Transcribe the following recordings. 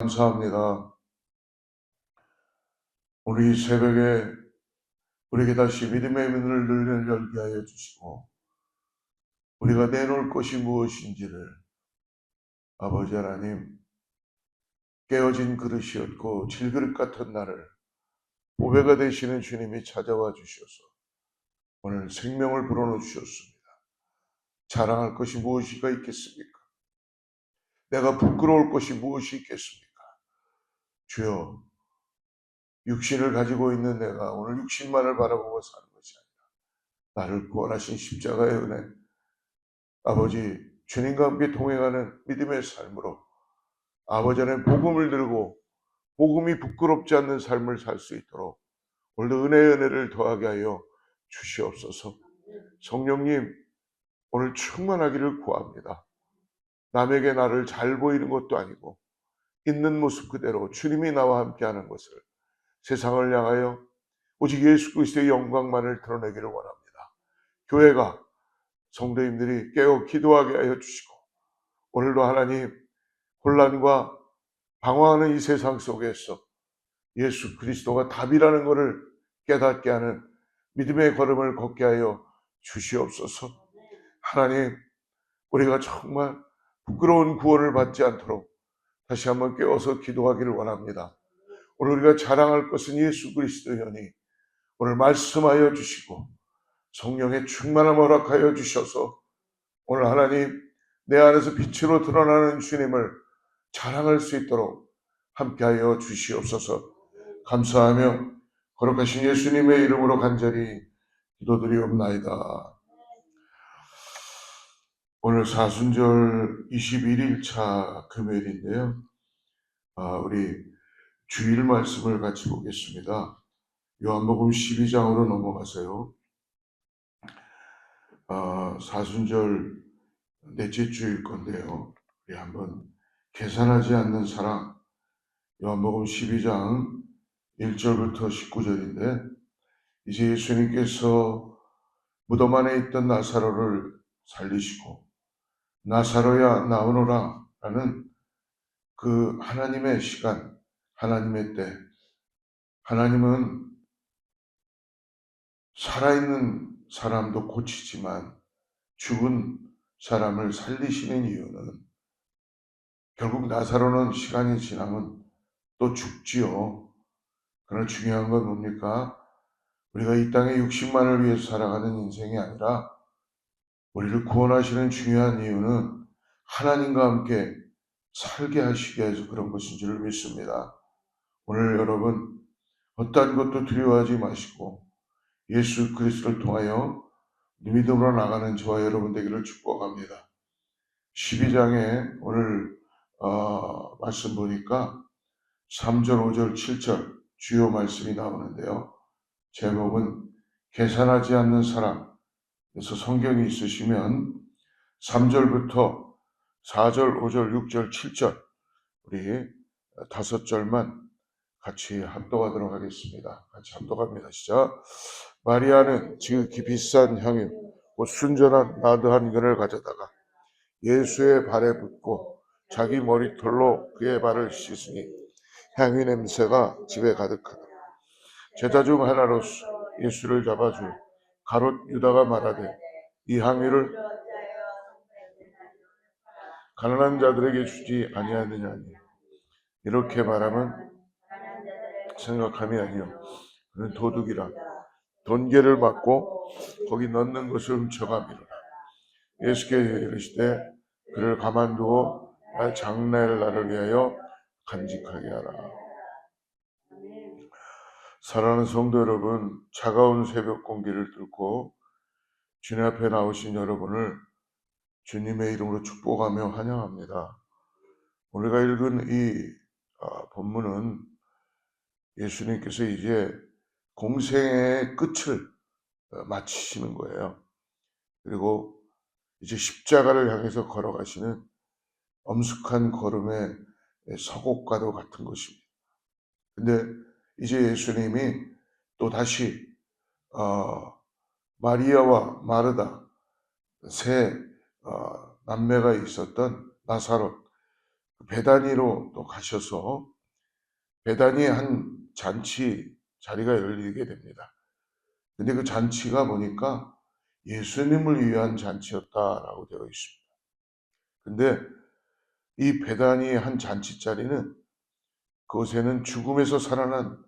감사합니다. 오늘 이 새벽에 우리에게 다시 믿음의 문을 열게 하여 주시고 우리가 내놓을 것이 무엇인지를 아버지 하나님 깨어진 그릇이었고 질그릇 같은 나를 보배가 되시는 주님이 찾아와 주셔서 오늘 생명을 불어넣어 주셨습니다. 자랑할 것이 무엇이가 있겠습니까? 내가 부끄러울 것이 무엇이 있겠습니까? 주여, 육신을 가지고 있는 내가 오늘 육신만을 바라보고 사는 것이 아니라 나를 구원하신 십자가의 은혜, 아버지 주님과 함께 동행하는 믿음의 삶으로 아버지 안에 복음을 들고 복음이 부끄럽지 않는 삶을 살 수 있도록 오늘도 은혜의 은혜를 더하게 하여 주시옵소서. 성령님, 오늘 충만하기를 구합니다. 남에게 나를 잘 보이는 것도 아니고 있는 모습 그대로 주님이 나와 함께하는 것을 세상을 향하여 오직 예수 그리스도의 영광만을 드러내기를 원합니다. 교회가 성도님들이 깨어 기도하게 하여 주시고 오늘도 하나님 혼란과 방황하는 이 세상 속에서 예수 그리스도가 답이라는 것을 깨닫게 하는 믿음의 걸음을 걷게 하여 주시옵소서. 하나님, 우리가 정말 부끄러운 구원을 받지 않도록 다시 한번 깨워서 기도하기를 원합니다. 오늘 우리가 자랑할 것은 예수 그리스도여니 오늘 말씀하여 주시고 성령의 충만함을 허락하여 주셔서 오늘 하나님 내 안에서 빛으로 드러나는 주님을 자랑할 수 있도록 함께하여 주시옵소서. 감사하며 거룩하신 예수님의 이름으로 간절히 기도드리옵나이다. 오늘 사순절 21일차 금요일인데요. 우리 주일 말씀을 같이 보겠습니다. 요한복음 12장으로 넘어가세요. 사순절 넷째 주일 건데요. 우리 한번 계산하지 않는 사랑, 요한복음 12장 1절부터 19절인데 이제 예수님께서 무덤 안에 있던 나사로를 살리시고 나사로야 나오너라 라는 그 하나님의 시간, 하나님의 때, 하나님은 살아있는 사람도 고치지만 죽은 사람을 살리시는 이유는 결국 나사로는 시간이 지나면 또 죽지요. 그러나 중요한 건 뭡니까? 우리가 이 땅의 육신만을 위해서 살아가는 인생이 아니라 우리를 구원하시는 중요한 이유는 하나님과 함께 살게 하시기 위해서 그런 것인 줄 믿습니다. 오늘 여러분 어떠한 것도 두려워하지 마시고 예수 그리스도를 통하여 믿음으로 나가는 저와 여러분 되기를 축복합니다. 12장에 오늘 말씀 보니까 3절, 5절, 7절 주요 말씀이 나오는데요. 제목은 계산하지 않는 사람. 그래서 성경이 있으시면 3절부터 4절, 5절, 6절, 7절 우리 5절만 같이 합독하도록 하겠습니다. 같이 합독합니다. 시작. 마리아는 지극히 비싼 향유 곧 순전한 나드 한 근을 가져다가 예수의 발에 붓고 자기 머리털로 그의 발을 씻으니 향유 냄새가 집에 가득하다. 제자 중 하나로서 예수를 잡아줄 가롯 유다가 말하되 이 향유를 가난한 자들에게 주지 아니하느냐니 이렇게 말하면 생각함이 아니요 그는 도둑이라 돈계를 받고 거기 넣는 것을 훔쳐가미로라. 예수께서 이르시되 그를 가만두어 장래를 나를 위하여 간직하게 하라. 사랑하는 성도 여러분, 차가운 새벽 공기를 뚫고 주님 앞에 나오신 여러분을 주님의 이름으로 축복하며 환영합니다. 우리가 읽은 이 본문은 예수님께서 이제 공생의 끝을 마치시는 거예요. 그리고 이제 십자가를 향해서 걸어가시는 엄숙한 걸음의 서곡과도 같은 것입니다. 근데 이제 예수님이 또 다시 마리아와 마르다 세 남매가 있었던 나사롯 베다니로 또 가셔서 베다니의 한 잔치 자리가 열리게 됩니다. 근데 그 잔치가 보니까 예수님을 위한 잔치였다라고 되어 있습니다. 근데 이 베다니의 한 잔치 자리는 그곳에는 죽음에서 살아난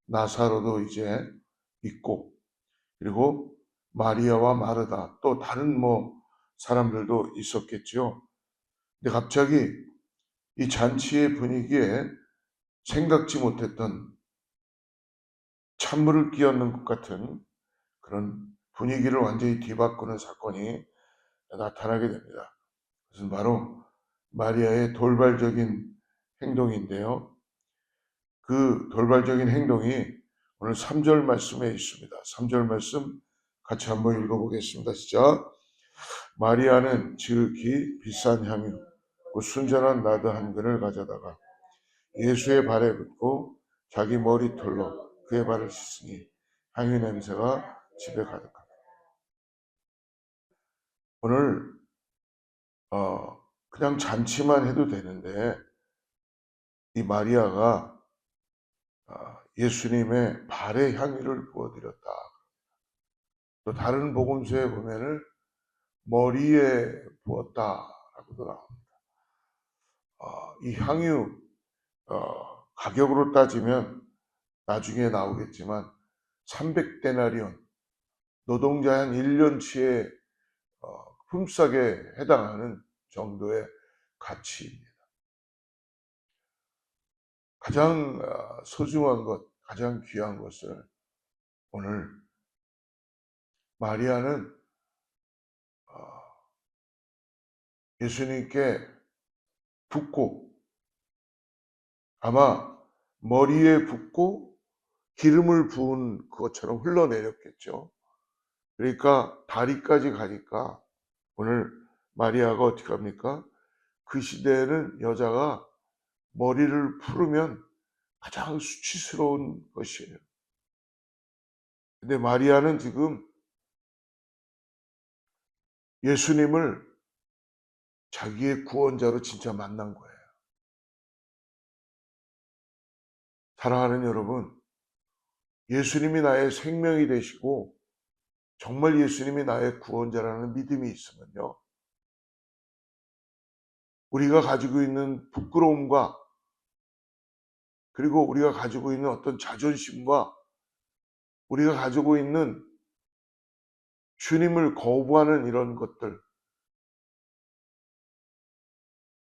나사로도 이제 있고, 그리고 마리아와 마르다 또 다른 사람들도 있었겠죠. 근데 갑자기 이 잔치의 분위기에 생각지 못했던 찬물을 끼얹는 것 같은 그런 분위기를 완전히 뒤바꾸는 사건이 나타나게 됩니다. 그것은 바로 마리아의 돌발적인 행동인데요. 그 돌발적인 행동이 오늘 3절 말씀에 있습니다. 3절 말씀 같이 한번 읽어보겠습니다. 시작. 마리아는 지극히 비싼 향유, 순전한 나드 한 근을 가져다가 예수의 발에 붓고 자기 머리털로 그의 발을 씻으니 향유 냄새가 집에 가득합니다. 오늘 그냥 잔치만 해도 되는데 이 마리아가 예수님의 발에 향유를 부어드렸다. 또 다른 복음서에 보면은 머리에 부었다라고도 나옵니다. 이 향유 가격으로 따지면 나중에 나오겠지만 300데나리온, 노동자의 한 1년치의 품삯에 해당하는 정도의 가치입니다. 가장 소중한 것, 가장 귀한 것을 오늘 마리아는 예수님께 붓고, 아마 머리에 붓고 기름을 부은 그것처럼 흘러내렸겠죠. 그러니까 다리까지 가니까 오늘 마리아가 어떻게 합니까? 그 시대에는 여자가 머리를 풀으면 가장 수치스러운 것이에요. 근데 마리아는 지금 예수님을 자기의 구원자로 진짜 만난 거예요. 사랑하는 여러분, 예수님이 나의 생명이 되시고 정말 예수님이 나의 구원자라는 믿음이 있으면요, 우리가 가지고 있는 부끄러움과 그리고 우리가 가지고 있는 어떤 자존심과 우리가 가지고 있는 주님을 거부하는 이런 것들,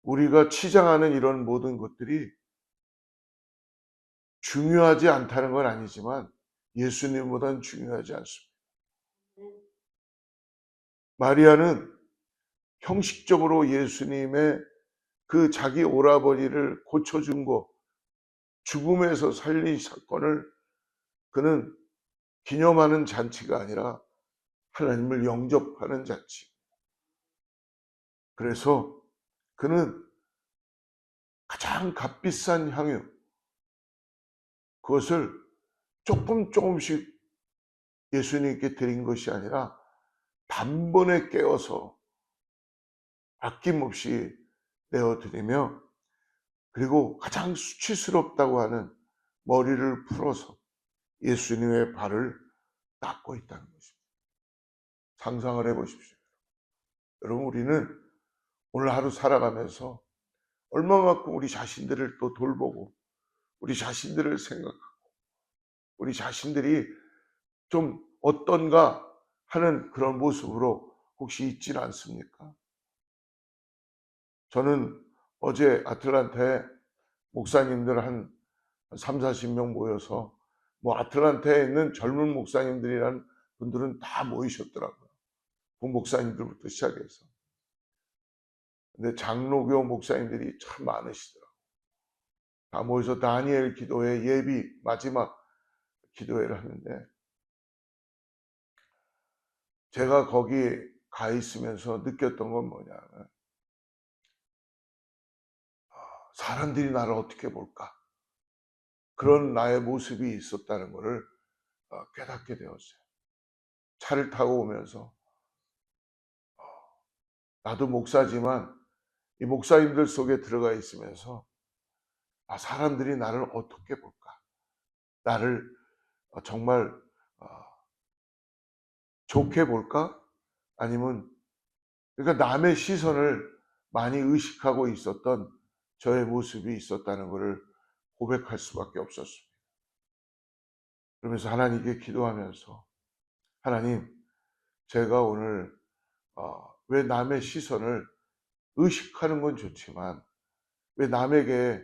우리가 치장하는 이런 모든 것들이 중요하지 않다는 건 아니지만 예수님보다는 중요하지 않습니다. 마리아는 형식적으로 예수님의 그 자기 오라버니를 고쳐준 거, 죽음에서 살린 사건을 그는 기념하는 잔치가 아니라 하나님을 영접하는 잔치. 그래서 그는 가장 값비싼 향유, 그것을 조금씩 예수님께 드린 것이 아니라 단번에 깨어서 아낌없이 내어드리며, 그리고 가장 수치스럽다고 하는 머리를 풀어서 예수님의 발을 닦고 있다는 것입니다. 상상을 해보십시오. 여러분, 우리는 오늘 하루 살아가면서 얼마만큼 우리 자신들을 또 돌보고 우리 자신들을 생각하고 우리 자신들이 좀 어떤가 하는 그런 모습으로 혹시 있지는 않습니까? 저는 어제 아틀란타에 목사님들 한 3, 40명 모여서 아틀란타에 있는 젊은 목사님들이란 분들은 다 모이셨더라고요. 부목사님들부터 시작해서. 근데 장로교 목사님들이 참 많으시더라고요. 다 모여서 다니엘 기도회 예비 마지막 기도회를 하는데, 제가 거기 가 있으면서 느꼈던 건 뭐냐면, 사람들이 나를 어떻게 볼까? 그런 나의 모습이 있었다는 것을 깨닫게 되었어요. 차를 타고 오면서 나도 목사지만 이 목사님들 속에 들어가 있으면서 사람들이 나를 어떻게 볼까? 나를 정말 좋게 볼까? 아니면 그러니까 남의 시선을 많이 의식하고 있었던 저의 모습이 있었다는 것을 고백할 수밖에 없었습니다. 그러면서 하나님께 기도하면서 하나님, 제가 오늘 왜 남의 시선을 의식하는 건 좋지만 왜 남에게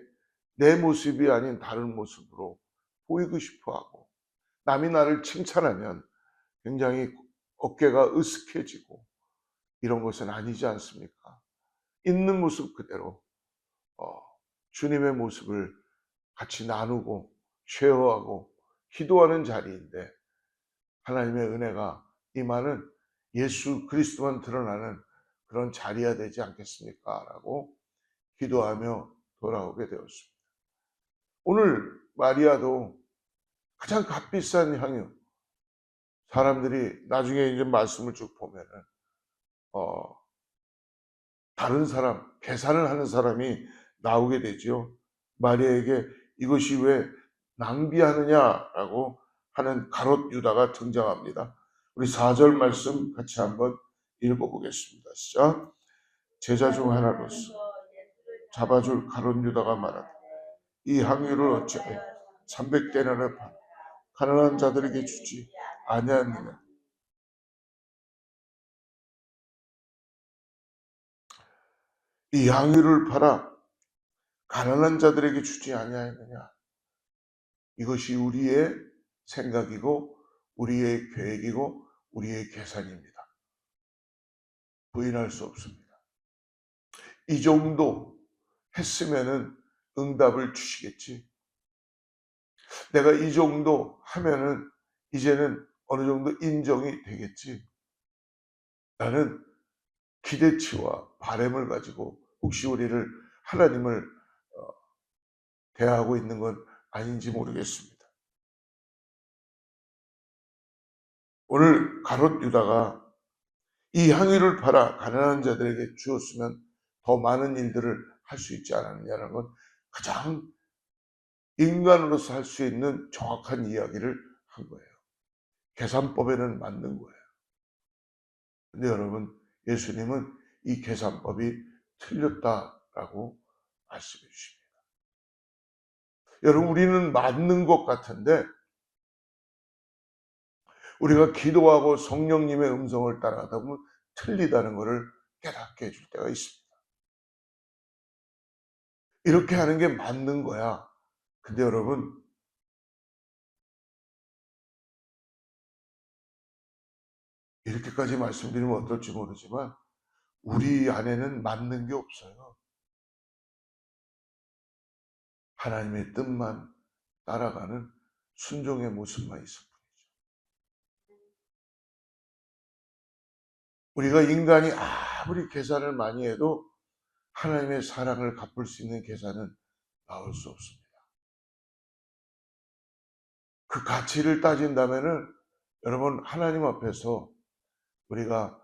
내 모습이 아닌 다른 모습으로 보이고 싶어하고 남이 나를 칭찬하면 굉장히 어깨가 으쓱해지고 이런 것은 아니지 않습니까? 있는 모습 그대로 주님의 모습을 같이 나누고 쉐어하고 기도하는 자리인데 하나님의 은혜가 임하는 예수 그리스도만 드러나는 그런 자리가 되지 않겠습니까? 라고 기도하며 돌아오게 되었습니다. 오늘 마리아도 가장 값비싼 향유, 사람들이 나중에 이제 말씀을 쭉 보면은 다른 사람, 계산을 하는 사람이 나오게 되죠. 마리아에게 이것이 왜 낭비하느냐라고 하는 가롯 유다가 등장합니다. 우리 4절 말씀 같이 한번 읽어보겠습니다. 시작. 제자 중 하나로서 잡아줄 가롯 유다가 말하되 이 향유를 어찌하여 300데나리온에 팔아 가난한 자들에게 주지 아니하느냐. 이 향유를 팔아 가난한 자들에게 주지 아니하느냐. 이것이 우리의 생각이고 우리의 계획이고 우리의 계산입니다. 부인할 수 없습니다. 이 정도 했으면은 응답을 주시겠지. 내가 이 정도 하면은 이제는 어느 정도 인정이 되겠지. 나는 기대치와 바람을 가지고 혹시 우리를 하나님을 대하고 있는 건 아닌지 모르겠습니다. 오늘 가롯 유다가 이 향유를 팔아 가난한 자들에게 주었으면 더 많은 일들을 할 수 있지 않았느냐는 건 가장 인간으로서 할 수 있는 정확한 이야기를 한 거예요. 계산법에는 맞는 거예요. 근데 여러분, 예수님은 이 계산법이 틀렸다라고 말씀해 주십니다. 여러분, 우리는 맞는 것 같은데 우리가 기도하고 성령님의 음성을 따라가다 보면 틀리다는 것을 깨닫게 해줄 때가 있습니다. 이렇게 하는 게 맞는 거야. 근데 여러분, 이렇게까지 말씀드리면 어떨지 모르지만 우리 안에는 맞는 게 없어요. 하나님의 뜻만 따라가는 순종의 모습만 있을 뿐이죠. 우리가 인간이 아무리 계산을 많이 해도 하나님의 사랑을 갚을 수 있는 계산은 나올 수 없습니다. 그 가치를 따진다면은 여러분, 하나님 앞에서 우리가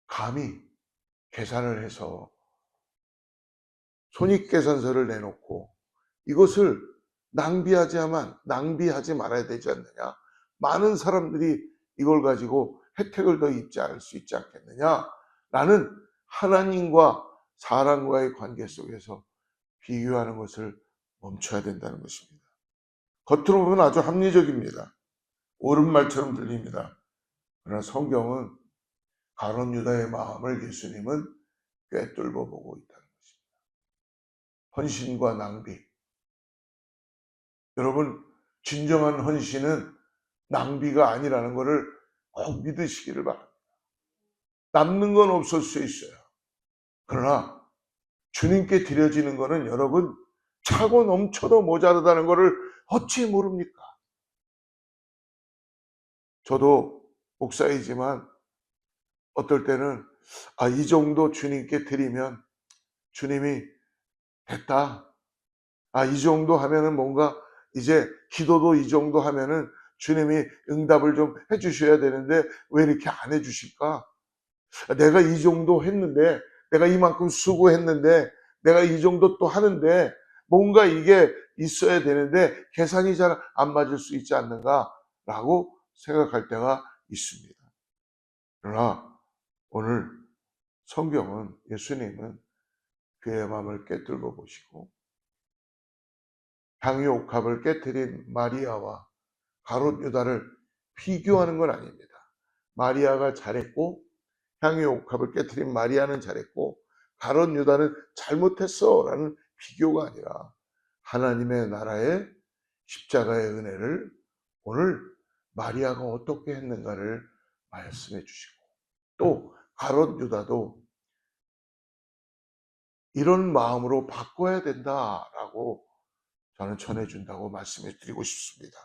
감히 계산을 해서 손익계산서를 내놓고 이것을 낭비하지 말아야 되지 않느냐. 많은 사람들이 이걸 가지고 혜택을 더 입지 않을 수 있지 않겠느냐. 라는 하나님과 사람과의 관계 속에서 비교하는 것을 멈춰야 된다는 것입니다. 겉으로 보면 아주 합리적입니다. 옳은 말처럼 들립니다. 그러나 성경은 가룟 유다의 마음을 예수님은 꿰뚫고 보고 있다는 것입니다. 헌신과 낭비. 여러분, 진정한 헌신은 낭비가 아니라는 것을 꼭 믿으시기를 바랍니다. 남는 건 없을 수 있어요. 그러나 주님께 드려지는 것은 여러분 차고 넘쳐도 모자르다는 것을 어찌 모릅니까? 저도 목사이지만 어떨 때는 이 정도 주님께 드리면 주님이 됐다. 이 정도 하면은 뭔가 이제 기도도 이 정도 하면은 주님이 응답을 좀 해주셔야 되는데 왜 이렇게 안 해주실까? 내가 이 정도 했는데, 내가 이만큼 수고했는데, 내가 이 정도 또 하는데, 뭔가 이게 있어야 되는데 계산이 잘 안 맞을 수 있지 않는가라고 생각할 때가 있습니다. 그러나 오늘 성경은, 예수님은 그의 마음을 깨뜨려 보시고 향유 옥합을 깨뜨린 마리아와 가롯 유다를 비교하는 건 아닙니다. 마리아가 잘했고 향유 옥합을 깨뜨린 마리아는 잘했고 가롯 유다는 잘못했어 라는 비교가 아니라 하나님의 나라의 십자가의 은혜를 오늘 마리아가 어떻게 했는가를 말씀해 주시고, 또 가롯 유다도 이런 마음으로 바꿔야 된다라고 저는 전해준다고 말씀해 드리고 싶습니다.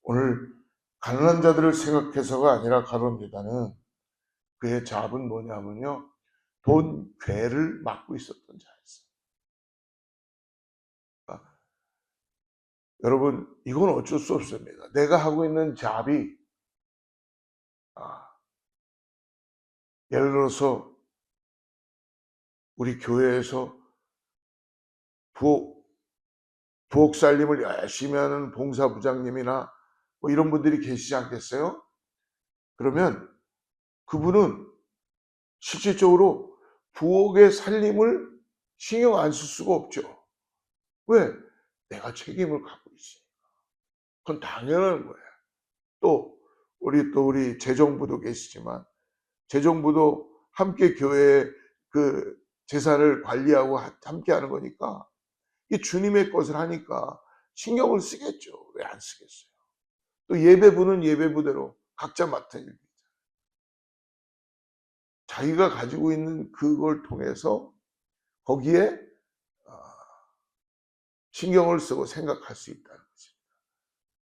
오늘 가난한 자들을 생각해서가 아니라 가롯 유다는 그의 잡은 뭐냐면요, 돈 괴를 막고 있었던 자였어요. 그러니까 여러분, 이건 어쩔 수 없습니다. 내가 하고 있는 잡이 예를 들어서 우리 교회에서 부엌 살림을 열심히 하는 봉사부장님이나 뭐 이런 분들이 계시지 않겠어요? 그러면 그분은 실질적으로 부엌의 살림을 신경 안 쓸 수가 없죠. 왜? 내가 책임을 갖고 있어요. 그건 당연한 거예요. 또 우리 재정부도 계시지만 재정부도 함께 교회의 그 재산을 관리하고 함께 하는 거니까 이 주님의 것을 하니까 신경을 쓰겠죠. 왜 안 쓰겠어요? 또 예배부는 예배부대로 각자 맡은 일, 자기가 가지고 있는 그걸 통해서 거기에 신경을 쓰고 생각할 수 있다는 거죠.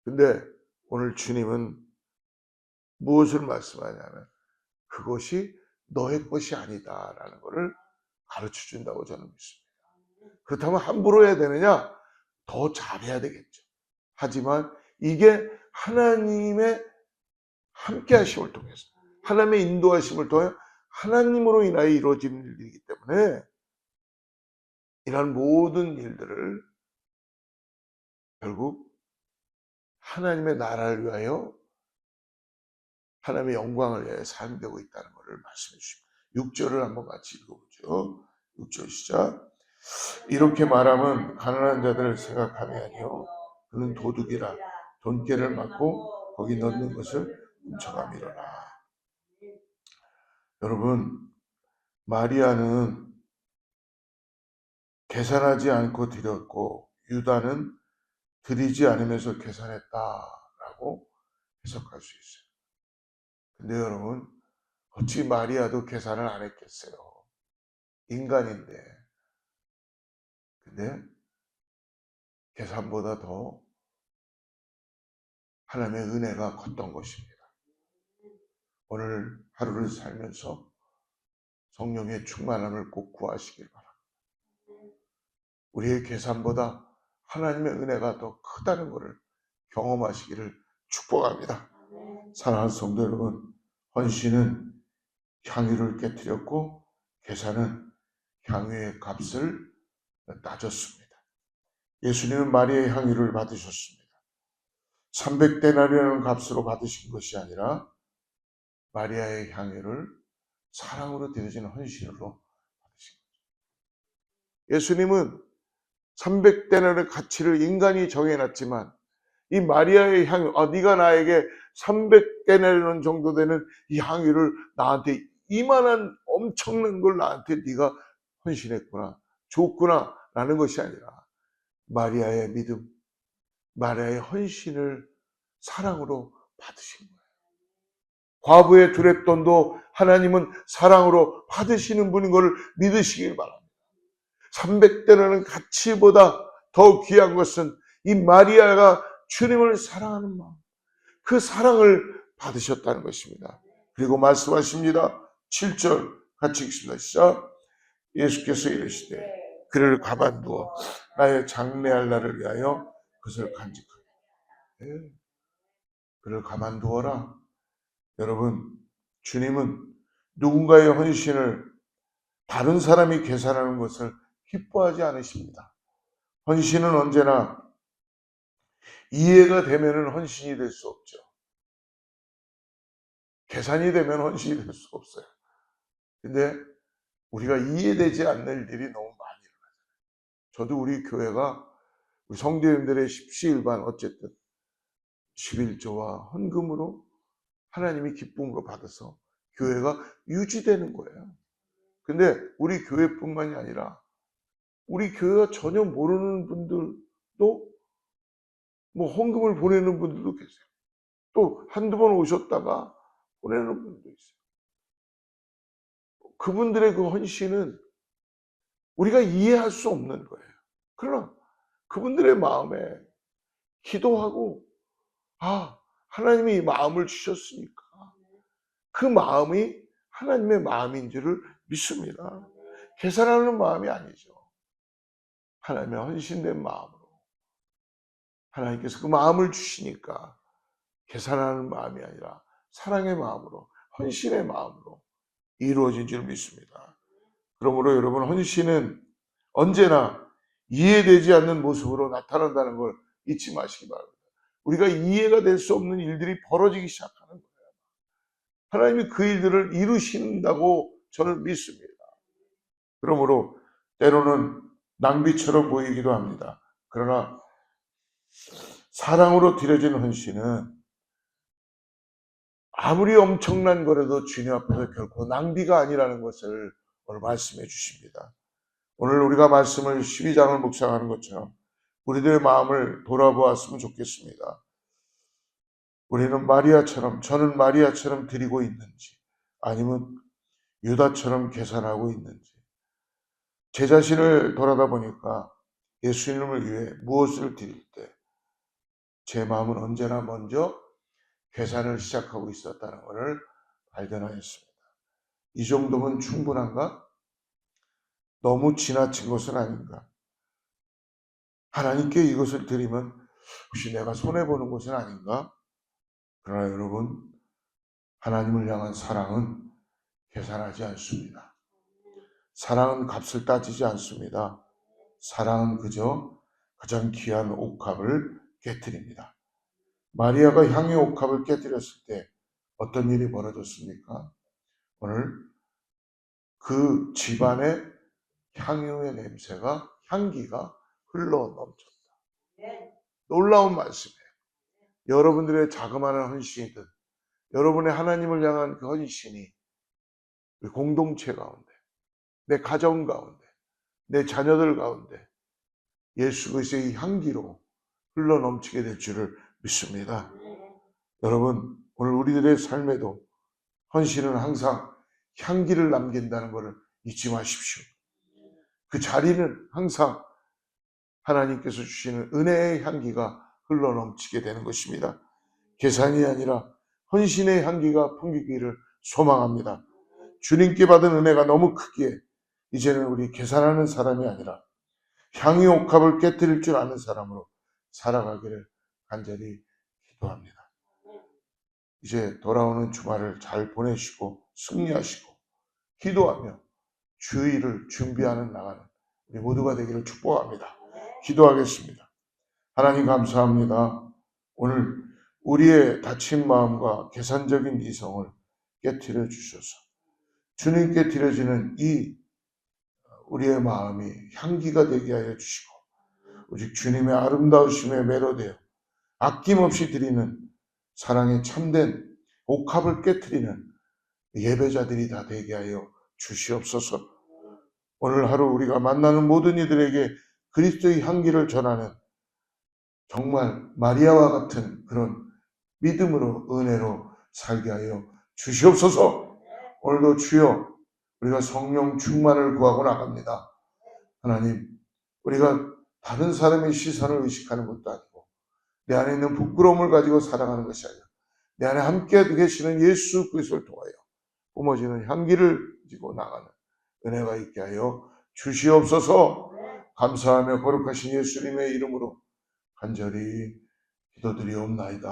근데 오늘 주님은 무엇을 말씀하냐면 그것이 너의 것이 아니다라는 것을 가르쳐 준다고 저는 믿습니다. 그렇다면 함부로 해야 되느냐? 더 잘해야 되겠죠. 하지만 이게 하나님의 함께 하심을 통해서, 하나님의 인도하심을 통해 하나님으로 인하여 이루어지는 일이기 때문에 이런 모든 일들을 결국 하나님의 나라를 위하여, 하나님의 영광을 위하여 사용되고 있다는 것을 말씀해 주십니다. 6절을 한번 같이 읽어보죠. 6절 시작. 이렇게 말하면 가난한 자들을 생각함이 아니요 그는 도둑이라 돈깨를 맞고 거기 넣는 것을 훔쳐가미로라. 여러분, 마리아는 계산하지 않고 드렸고 유다는 드리지 않으면서 계산했다라고 해석할 수 있어요. 근데 여러분, 어찌 마리아도 계산을 안 했겠어요? 인간인데. 근데 계산보다 더 하나님의 은혜가 컸던 것입니다. 오늘 하루를 살면서 성령의 충만함을 꼭 구하시길 바랍니다. 우리의 계산보다 하나님의 은혜가 더 크다는 것을 경험하시기를 축복합니다. 사랑하는 성도 여러분, 헌신은 향유를 깨뜨렸고 계산은 향유의 값을 낮췄습니다. 예수님은 마리아의 향유를 받으셨습니다. 300데나리라는 값으로 받으신 것이 아니라 마리아의 향유를 사랑으로 드려지는 헌신으로 받으신 거죠. 예수님은 300데나리의 가치를 인간이 정해놨지만 이 마리아의 향유, 네가 나에게 300데나리온 정도 되는 이 향유를 나한테 이만한 엄청난 걸 나한테 네가 헌신했구나, 줬구나 라는 것이 아니라 마리아의 믿음, 마리아의 헌신을 사랑으로 받으신 거예요. 과부의 두랩돈도 하나님은 사랑으로 받으시는 분인 것을 믿으시길 바랍니다. 300데나리온 가치보다 더 귀한 것은 이 마리아가 주님을 사랑하는 마음, 그 사랑을 받으셨다는 것입니다. 그리고 말씀하십니다. 7절 같이 읽습니다. 시작. 예수께서 이르시되 그를 가만두어 나의 장래할 날을 위하여 그것을 간직하라. 네. 그를 가만두어라. 여러분, 주님은 누군가의 헌신을 다른 사람이 계산하는 것을 기뻐하지 않으십니다. 헌신은 언제나 이해가 되면은 헌신이 될 수 없죠. 계산이 되면 헌신이 될 수 없어요. 근데 우리가 이해되지 않는 일들이 너무 많이 일어나요. 저도 우리 교회가 우리 성도님들의 십시일반 어쨌든 11조와 헌금으로 하나님이 기쁨으로 받아서 교회가 유지되는 거예요. 근데 우리 교회뿐만이 아니라 우리 교회가 전혀 모르는 분들도 뭐 헌금을 보내는 분들도 계세요. 또 한두 번 오셨다가 보내는 분도 있어요. 그분들의 그 헌신은 우리가 이해할 수 없는 거예요. 그러나 그분들의 마음에 기도하고 하나님이 마음을 주셨으니까 그 마음이 하나님의 마음인 줄을 믿습니다. 계산하는 마음이 아니죠. 하나님의 헌신된 마음으로 하나님께서 그 마음을 주시니까 계산하는 마음이 아니라 사랑의 마음으로 헌신의 마음으로 이루어진 줄 믿습니다. 그러므로 여러분, 헌신은 언제나 이해되지 않는 모습으로 나타난다는 걸 잊지 마시기 바랍니다. 우리가 이해가 될 수 없는 일들이 벌어지기 시작하는 거예요. 하나님이 그 일들을 이루신다고 저는 믿습니다. 그러므로 때로는 낭비처럼 보이기도 합니다. 그러나 사랑으로 드려진 헌신은 아무리 엄청난 거라도 주님 앞에서 결코 낭비가 아니라는 것을 오늘 말씀해 주십니다. 오늘 우리가 말씀을 12장을 묵상하는 것처럼 우리들의 마음을 돌아보았으면 좋겠습니다. 우리는 저는 마리아처럼 드리고 있는지 아니면 유다처럼 계산하고 있는지, 제 자신을 돌아다 보니까 예수님을 위해 무엇을 드릴 때 제 마음은 언제나 먼저 계산을 시작하고 있었다는 것을 발견하였습니다. 이 정도면 충분한가? 너무 지나친 것은 아닌가? 하나님께 이것을 드리면 혹시 내가 손해보는 것은 아닌가? 그러나 여러분, 하나님을 향한 사랑은 계산하지 않습니다. 사랑은 값을 따지지 않습니다. 사랑은 그저 가장 귀한 옥합을 깨뜨립니다. 마리아가 향유 옥합을 깨뜨렸을 때 어떤 일이 벌어졌습니까? 오늘 그 집안의 향유의 냄새가, 향기가 흘러 넘쳤다. 놀라운 말씀이에요. 여러분들의 자그마한 헌신이든 여러분의 하나님을 향한 그 헌신이 우리 공동체 가운데, 내 가정 가운데, 내 자녀들 가운데 예수 그리스도의 향기로 흘러 넘치게 될 줄을 믿습니다. 여러분, 오늘 우리들의 삶에도 헌신은 항상 향기를 남긴다는 것을 잊지 마십시오. 그 자리는 항상 하나님께서 주시는 은혜의 향기가 흘러 넘치게 되는 것입니다. 계산이 아니라 헌신의 향기가 풍기기를 소망합니다. 주님께 받은 은혜가 너무 크기에 이제는 우리 계산하는 사람이 아니라 향유 옥합을 깨뜨릴 줄 아는 사람으로 살아가기를 간절히 기도합니다. 이제 돌아오는 주말을 잘 보내시고 승리하시고 기도하며 주일을 준비하는 나가는 우리 모두가 되기를 축복합니다. 기도하겠습니다. 하나님 감사합니다. 오늘 우리의 다친 마음과 계산적인 이성을 깨뜨려 주셔서 주님께 드려지는 이 우리의 마음이 향기가 되게 하여 주시고 오직 주님의 아름다우심에 매료되어 아낌없이 드리는 사랑의 참된 옥합을 깨뜨리는 예배자들이 다 되게 하여 주시옵소서. 오늘 하루 우리가 만나는 모든 이들에게 그리스도의 향기를 전하는 정말 마리아와 같은 그런 믿음으로 은혜로 살게 하여 주시옵소서. 오늘도 주여 우리가 성령 충만을 구하고 나갑니다. 하나님, 우리가 다른 사람의 시선을 의식하는 것도 아니고 내 안에 있는 부끄러움을 가지고 살아가는 것이 아니라 내 안에 함께 계시는 예수 그리스도를 통하여 뿜어지는 향기를 가지고 나가는 은혜가 있게 하여 주시옵소서. 감사하며 거룩하신 예수님의 이름으로 간절히 기도드리옵나이다.